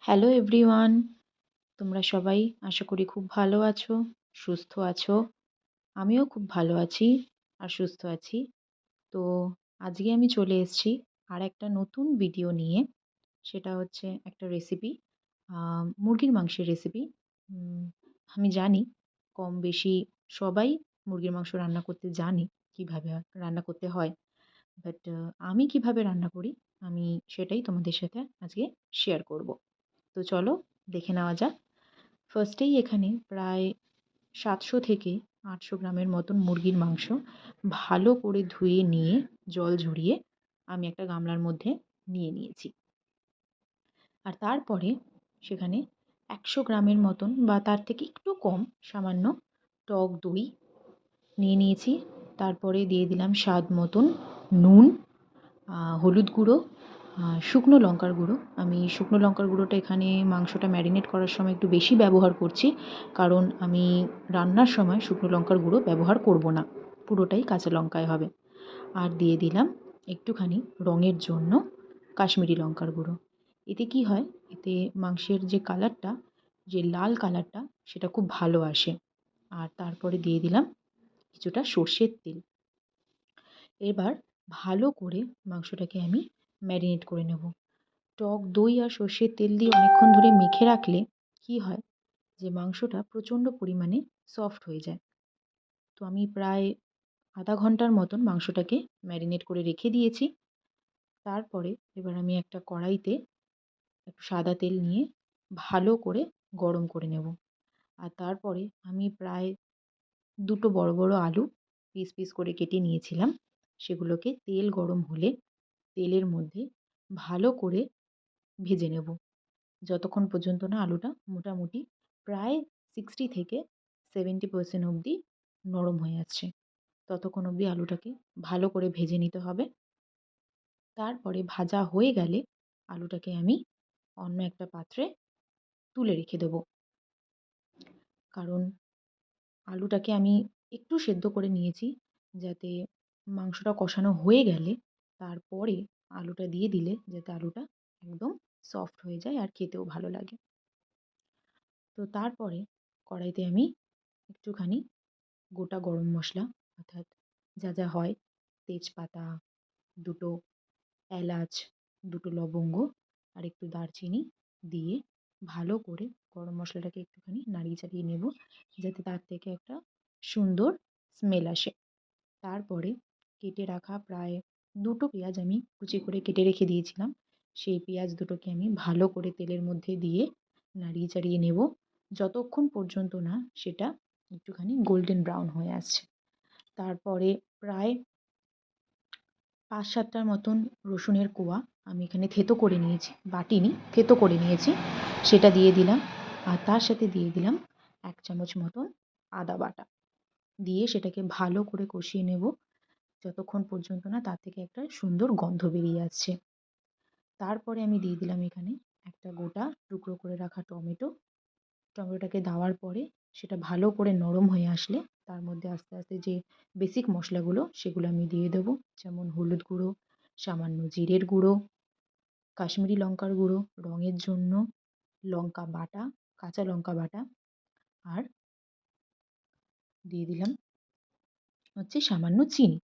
Hello everyone, তোমরা সবাই আশা করি খুব ভালো আছো, সুস্থ আছো। আমিও খুব ভালো আছি আর সুস্থ আছি। তো আজকে আমি চলে এসেছি আর একটা নতুন ভিডিও নিয়ে। সেটা হচ্ছে একটা রেসিপি, মুরগির মাংসের রেসিপি। আমি জানি কম বেশি সবাই মুরগির মাংস রান্না করতে জানে, কীভাবে রান্না করতে হয়। বাট আমি কিভাবে রান্না করি আমি সেটাই তোমাদের সাথে আজকে শেয়ার করব। তো চলো দেখে নেওয়া যাক। ফার্স্টেই এখানে প্রায় 700 থেকে 800 গ্রামের মতন মুরগির মাংস ভালো করে ধুয়ে নিয়ে জল ঝরিয়ে আমি একটা গামলার মধ্যে নিয়ে নিয়েছি। আর তারপরে সেখানে 100 গ্রামের মতন বা তার থেকে একটু কম সামান্য টক দই নিয়ে নিয়েছি। তারপরে দিয়ে দিলাম স্বাদ মতন নুন, হলুদ গুঁড়ো, শুকনো লঙ্কার গুঁড়ো। আমি শুকনো লঙ্কার গুঁড়োটা এখানে মাংসটা ম্যারিনেট করার সময় একটু বেশি ব্যবহার করছি, কারণ আমি রান্নার সময় শুকনো লঙ্কার গুঁড়ো ব্যবহার করব না, পুরোটাই কাঁচা লঙ্কায় হবে। আর দিয়ে দিলাম একটুখানি রঙের জন্য কাশ্মীরি লঙ্কার গুঁড়ো। এতে কি হয়, এতে মাংসের যে কালারটা, যে লাল কালারটা, সেটা খুব ভালো আসে। আর তারপরে দিয়ে দিলাম কিছুটা সর্ষের তেল। এবার ভালো করে মাংসটাকে আমি ম্যারিনেট করে নেব। টক দই আর সর্ষের তেল দিয়ে অনেকক্ষণ ধরে মেখে রাখলে কি হয়, যে মাংসটা প্রচণ্ড পরিমাণে সফট হয়ে যায়। তো আমি প্রায় আধা ঘন্টার মতন মাংসটাকে ম্যারিনেট করে রেখে দিয়েছি। তারপরে এবার আমি একটা কড়াইতে একটু সাদা তেল নিয়ে ভালো করে গরম করে নেব। আর তারপরে আমি প্রায় দুটো বড় বড় আলু পিস পিস করে কেটে নিয়েছিলাম, সেগুলোকে তেল গরম হলে তেলের মধ্যে ভালো করে ভেজে নেব, যতক্ষণ পর্যন্ত না আলুটা মোটামুটি প্রায় 60 থেকে 70% অবধি নরম হয়ে আসছে। ততক্ষণ অবধি আলুটাকে ভালো করে ভেজে নিতে হবে। তারপরে ভাজা হয়ে গেলে আলুটাকে আমি অন্য একটা পাত্রে তুলে রেখে দেবো, কারণ আলুটাকে আমি একটু সেদ্ধ করে নিয়েছি, যাতে মাংসটা কষানো হয়ে গেলে তারপরে আলুটা দিয়ে দিলে যাতে আলুটা একদম সফট হয়ে যায় আর খেতেও ভালো লাগে। তো তারপরে কড়াইতে আমি একটুখানি গোটা গরম মশলা, অর্থাৎ যা যা হয়, তেজপাতা, দুটো এলাচ, দুটো লবঙ্গ আর একটু দারচিনি দিয়ে ভালো করে গরম মশলাটাকে একটুখানি নাড়িয়ে চাড়িয়ে নেব, যাতে তার থেকে একটা সুন্দর স্মেল আসে। তারপরে কেটে রাখা প্রায় দুটো পেঁয়াজ আমি কুচি করে কেটে রেখে দিয়েছিলাম, সেই পেঁয়াজ দুটোকে আমি ভালো করে তেলের মধ্যে দিয়ে নাড়িয়ে চাড়িয়ে নেব, যতক্ষণ পর্যন্ত না সেটা একটুখানি গোল্ডেন ব্রাউন হয়ে আসছে। তারপরে প্রায় 5-7টার মতন রসুনের কোয়া আমি এখানে থেঁতো করে নিয়েছি, বাটিনি, থেঁতো করে নিয়েছি, সেটা দিয়ে দিলাম। আর তার সাথে দিয়ে দিলাম 1 চামচ মতন আদা বাটা, দিয়ে সেটাকে ভালো করে কষিয়ে নেব, যতক্ষণ পর্যন্ত না তার থেকে একটা সুন্দর গন্ধ বেরিয়ে আসছে। তারপরে আমি দিয়ে দিলাম এখানে একটা গোটা টুকরো করে রাখা টমেটো। টমেটোটাকে দেওয়ার পরে সেটা ভালো করে নরম হয়ে আসলে তার মধ্যে আস্তে আস্তে যে বেসিক মশলাগুলো সেগুলো আমি দিয়ে দেবো, যেমন হলুদ গুঁড়ো, সামান্য জিরের গুঁড়ো, কাশ্মীরি লঙ্কার গুঁড়ো রঙের জন্য, লঙ্কা বাটা, কাঁচা লঙ্কা বাটা, আর দিয়ে দিলাম হচ্ছে সামান্য চিনি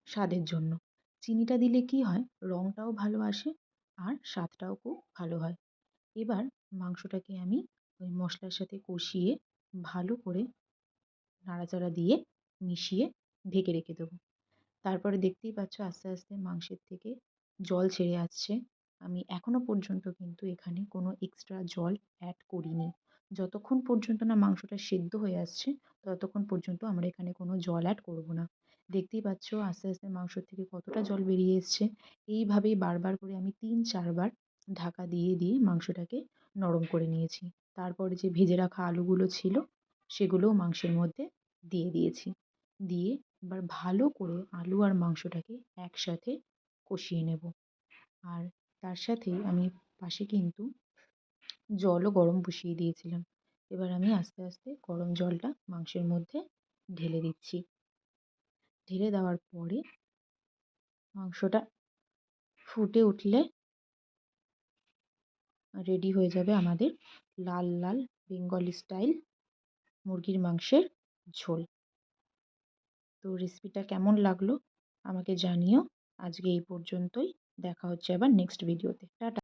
স্বাদের জন্য। চিনিটা দিলে কি হয়, রঙটাও ভালো আসে আর স্বাদটাও খুব ভালো হয়। এবার মাংসটাকে আমি ওই মশলার সাথে কষিয়ে ভালো করে নাড়াচাড়া দিয়ে মিশিয়ে ঢেকে রেখে দেবো। তারপরে দেখতেই পাচ্ছ আস্তে আস্তে মাংসের থেকে জল ছেড়ে আসছে। আমি এখনো পর্যন্ত কিন্তু এখানে কোনো এক্সট্রা জল অ্যাড করিনি। যতক্ষণ পর্যন্ত না মাংসটা সেদ্ধ হয়ে আসছে ততক্ষণ পর্যন্ত আমরা এখানে কোনো জল অ্যাড করব না। দেখতেই পাচ্ছ আস্তে আস্তে মাংস থেকে কতটা জল বেরিয়ে এসছে। এইভাবেই বারবার করে আমি 3-4 বার ঢাকা দিয়ে দিয়ে মাংসটাকে নরম করে নিয়েছি। তারপরে যে ভেজে রাখা আলুগুলো ছিল সেগুলোও মাংসের মধ্যে দিয়ে দিয়েছি। দিয়ে এবার ভালো করে আলু আর মাংসটাকে একসাথে কষিয়ে নেব। আর তার সাথেই আমি পাশে কিন্তু জলও গরম বসিয়ে দিয়েছিলাম। এবার আমি আস্তে আস্তে গরম জলটা মাংসের মধ্যে ঢেলে দিচ্ছি। ঢেলে দেওয়ার পরে মাংসটা ফুটে উঠলে রেডি হয়ে যাবে আমাদের লাল লাল বেঙ্গলি স্টাইল মুরগির মাংসের ঝোল। তো রেসিপিটা কেমন লাগলো আমাকে জানিও। আজকে এই পর্যন্তই, দেখা হচ্ছে আবার নেক্সট ভিডিওতে। টাটা।